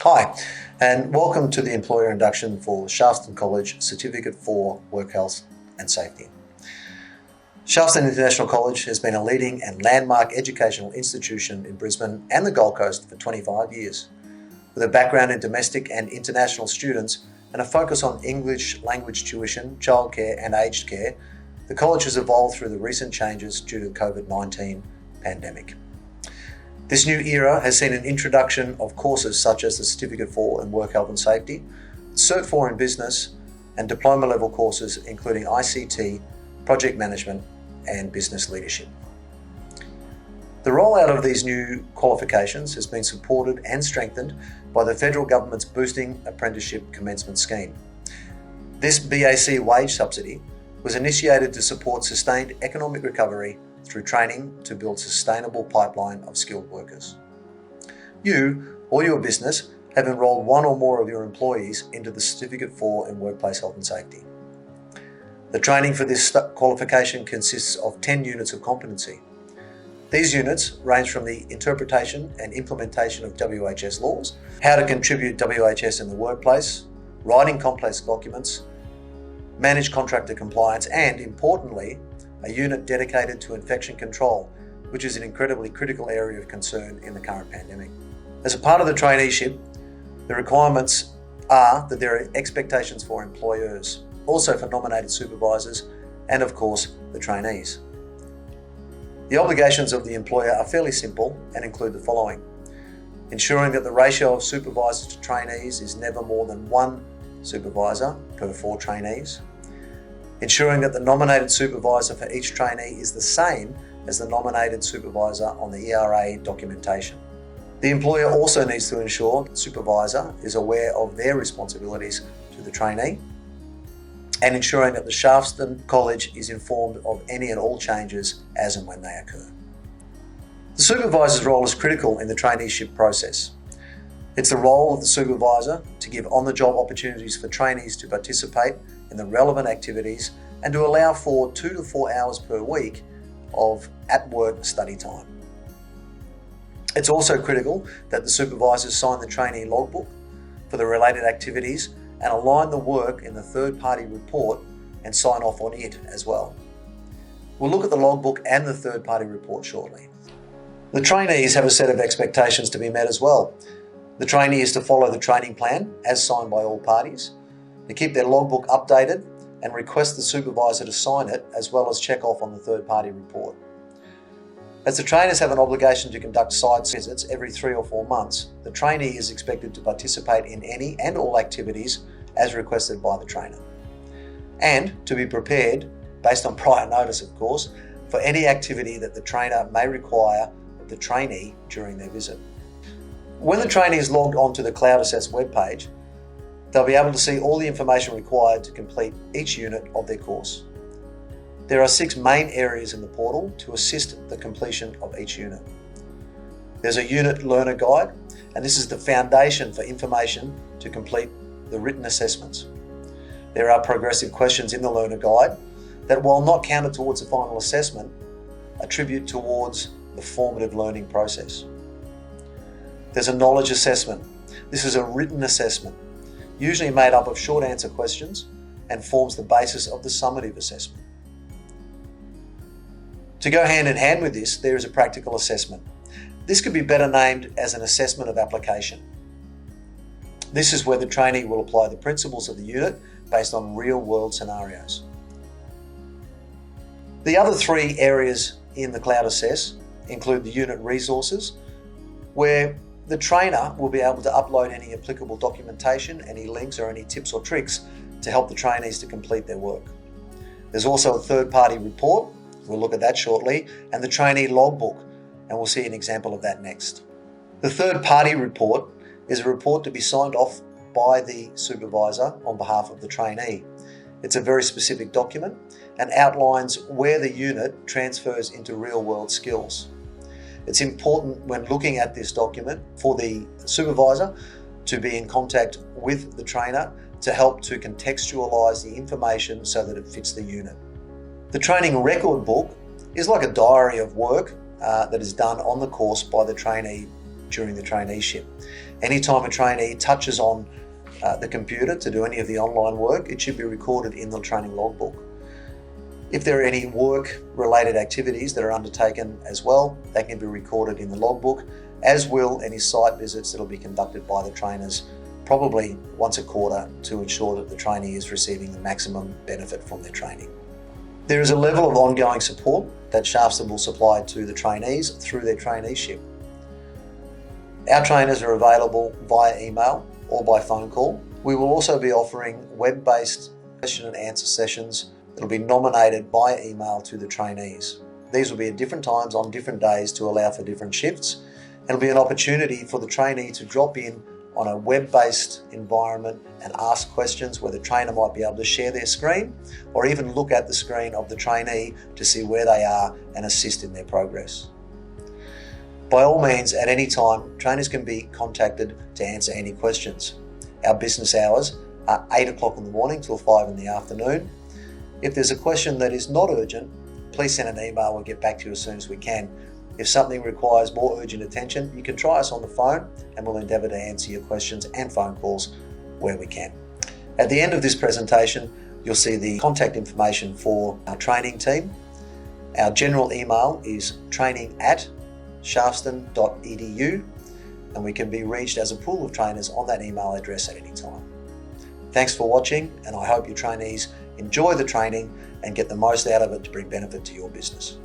Hi, and welcome to the employer induction for Shafton College Certificate for Work Health and Safety. Shafton International College has been a leading and landmark educational institution in Brisbane and the Gold Coast for 25 years. With a background in domestic and international students and a focus on English language tuition, childcare and aged care, the college has evolved through the recent changes due to the COVID-19 pandemic. This new era has seen an introduction of courses such as the Certificate for in Work Health and Safety, Cert 4 in Business, and diploma level courses including ICT, Project Management and Business Leadership. The rollout of these new qualifications has been supported and strengthened by the federal government's boosting apprenticeship commencement scheme. This BAC wage subsidy was initiated to support sustained economic recovery through training to build sustainable pipeline of skilled workers. You or your business have enrolled one or more of your employees into the Certificate for in Workplace Health and Safety. The training for this qualification consists of 10 units of competency. These units range from the interpretation and implementation of WHS laws, how to contribute WHS in the workplace, writing complex documents, manage contractor compliance, and importantly, a unit dedicated to infection control, which is an incredibly critical area of concern in the current pandemic. As a part of the traineeship, the requirements are that there are expectations for employers, also for nominated supervisors, and of course, the trainees. The obligations of the employer are fairly simple and include the following: ensuring that the ratio of supervisors to trainees is never more than 1 supervisor per 4 trainees, ensuring that the nominated supervisor for each trainee is the same as the nominated supervisor on the ERA documentation. The employer also needs to ensure the supervisor is aware of their responsibilities to the trainee, and ensuring that the Shafton College is informed of any and all changes as and when they occur. The supervisor's role is critical in the traineeship process. It's the role of the supervisor to give on-the-job opportunities for trainees to participate in the relevant activities and to allow for 2 to 4 hours per week of at-work study time. It's also critical that the supervisors sign the trainee logbook for the related activities and align the work in the third-party report and sign off on it as well. We'll look at the logbook and the third-party report shortly. The trainees have a set of expectations to be met as well. The trainee is to follow the training plan as signed by all parties, to keep their logbook updated and request the supervisor to sign it, as well as check off on the third-party report. As the trainers have an obligation to conduct site visits every 3 or 4 months, the trainee is expected to participate in any and all activities as requested by the trainer, and to be prepared, based on prior notice of course, for any activity that the trainer may require of the trainee during their visit. When the trainee is logged onto the Cloud Assess webpage, they'll be able to see all the information required to complete each unit of their course. There are 6 main areas in the portal to assist the completion of each unit. There's a unit learner guide, and this is the foundation for information to complete the written assessments. There are progressive questions in the learner guide that, while not counted towards the final assessment, attribute towards the formative learning process. There's a knowledge assessment. This is a written assessment, usually made up of short answer questions and forms the basis of the summative assessment. To go hand in hand with this, there is a practical assessment. This could be better named as an assessment of application. This is where the trainee will apply the principles of the unit based on real-world scenarios. The other 3 areas in the Cloud Assess include the unit resources, where the trainer will be able to upload any applicable documentation, any links or any tips or tricks to help the trainees to complete their work. There's also a third-party report, we'll look at that shortly, and the trainee logbook, and we'll see an example of that next. The third-party report is a report to be signed off by the supervisor on behalf of the trainee. It's a very specific document and outlines where the unit transfers into real-world skills. It's important when looking at this document for the supervisor to be in contact with the trainer to help to contextualise the information so that it fits the unit. The training record book is like a diary of work that is done on the course by the trainee during the traineeship. Anytime a trainee touches on the computer to do any of the online work, it should be recorded in the training logbook. If there are any work-related activities that are undertaken as well, they can be recorded in the logbook, as will any site visits that will be conducted by the trainers, probably once a quarter, to ensure that the trainee is receiving the maximum benefit from their training. There is a level of ongoing support that Shaftston will supply to the trainees through their traineeship. Our trainers are available via email or by phone call. We will also be offering web-based question and answer sessions that will be nominated by email to the trainees. These will be at different times on different days to allow for different shifts. It'll be an opportunity for the trainee to drop in on a web-based environment and ask questions where the trainer might be able to share their screen or even look at the screen of the trainee to see where they are and assist in their progress. By all means, at any time, trainers can be contacted to answer any questions. Our business hours are 8 o'clock in the morning till 5 in the afternoon. If there's a question that is not urgent, please send an email. We'll get back to you as soon as we can. If something requires more urgent attention, you can try us on the phone and we'll endeavour to answer your questions and phone calls where we can. At the end of this presentation, you'll see the contact information for our training team. Our general email is training@shaftston.edu, and we can be reached as a pool of trainers on that email address at any time. Thanks for watching, and I hope your trainees enjoy the training and get the most out of it to bring benefit to your business.